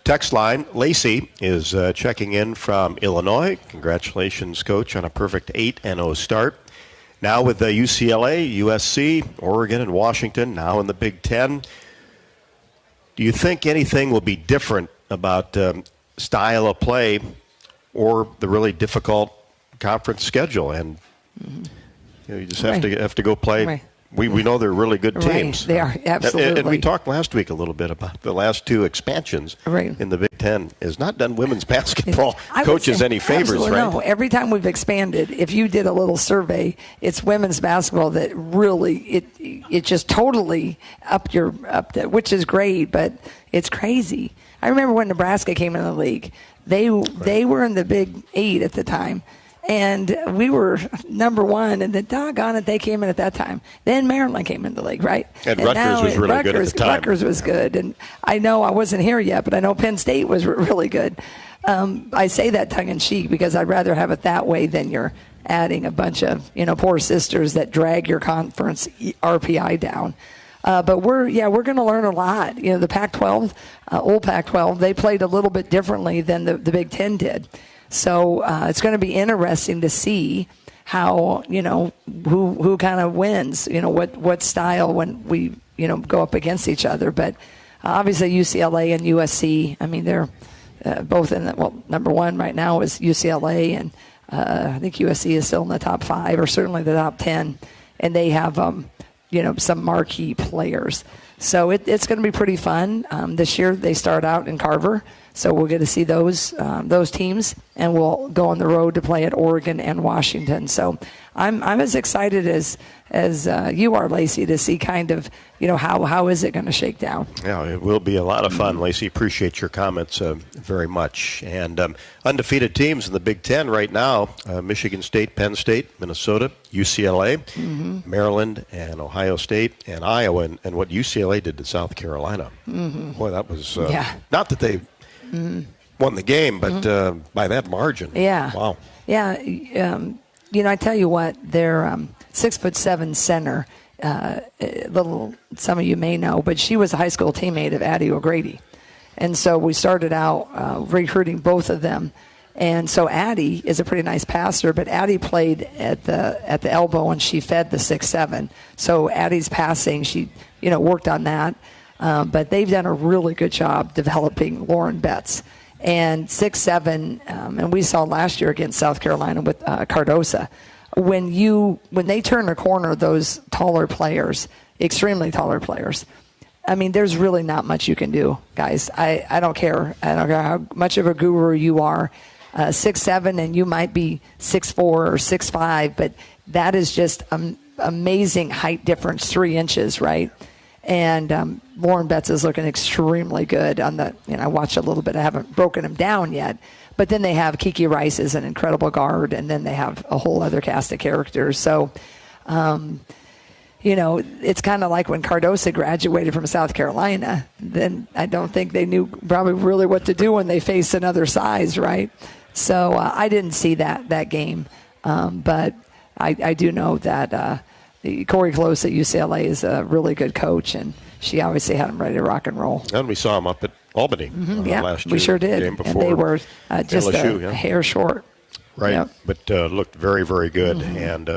Text line, Lacey is checking in from Illinois. Congratulations, Coach, on a perfect 8-0 start. Now with UCLA, USC, Oregon, and Washington, now in the Big Ten. Do you think anything will be different about style of play or the really difficult conference schedule? And you just have to go play. Right. We know they're really good teams. Right. They are, absolutely. And we talked last week a little bit about the last two expansions in the Big Ten has not done women's basketball coaches any favors, right? No, every time we've expanded, if you did a little survey, it's women's basketball that really it just totally upped which is great, but it's crazy. I remember when Nebraska came in the league, they were in the Big 8 at the time. And we were number one, and then doggone it, they came in at that time. Then Maryland came in the league, right? And Rutgers was really good at the time. Rutgers was good. And I know I wasn't here yet, but I know Penn State was really good. I say that tongue-in-cheek because I'd rather have it that way than you're adding a bunch of, poor sisters that drag your conference RPI down. But we're going to learn a lot. The Pac-12, old Pac-12, they played a little bit differently than the Big Ten did. So it's going to be interesting to see how, who kind of wins, what style when we, go up against each other. But obviously UCLA and USC, I mean, they're both in number one right now is UCLA, and I think USC is still in the top 5 or certainly the top 10. And they have, some marquee players. So it's going to be pretty fun. This year they start out in Carver. So we'll get to see those teams, and we'll go on the road to play at Oregon and Washington. So I'm as excited as you are, Lacey, to see kind of how is it going to shake down. Yeah, it will be a lot of fun, Lacey. Appreciate your comments very much. And undefeated teams in the Big Ten right now: Michigan State, Penn State, Minnesota, UCLA, Maryland, and Ohio State, and Iowa. And what UCLA did to South Carolina, boy, that was not that they won the game, but by that margin. Yeah. Wow. Yeah. I tell you what, their 6'7" center, some of you may know, but she was a high school teammate of Addie O'Grady. And so we started out recruiting both of them. And so Addie is a pretty nice passer, but Addie played at the elbow and she fed the 6'7". So Addie's passing, she, worked on that. But they've done a really good job developing Lauren Betts. And 6'7", and we saw last year against South Carolina with Cardosa. When they turn the corner, those taller players, extremely taller players, I mean, there's really not much you can do, guys. I don't care. I don't care how much of a guru you are. 6'7", and you might be 6'4" or 6'5", but that is just amazing height difference, 3 inches, right? And Lauren Betts is looking extremely good on the, I watched a little bit. I haven't broken him down yet. But then they have Kiki Rice as an incredible guard, and then they have a whole other cast of characters. So, it's kind of like when Cardosa graduated from South Carolina. Then I don't think they knew probably really what to do when they faced another size, right? So I didn't see that game. But I do know that Corey Close at UCLA is a really good coach, and she obviously had him ready to rock and roll. And we saw him up at Albany last year. We sure did. Game before. And they were just LSU, a hair short. Right, Yep. but looked very, very good. And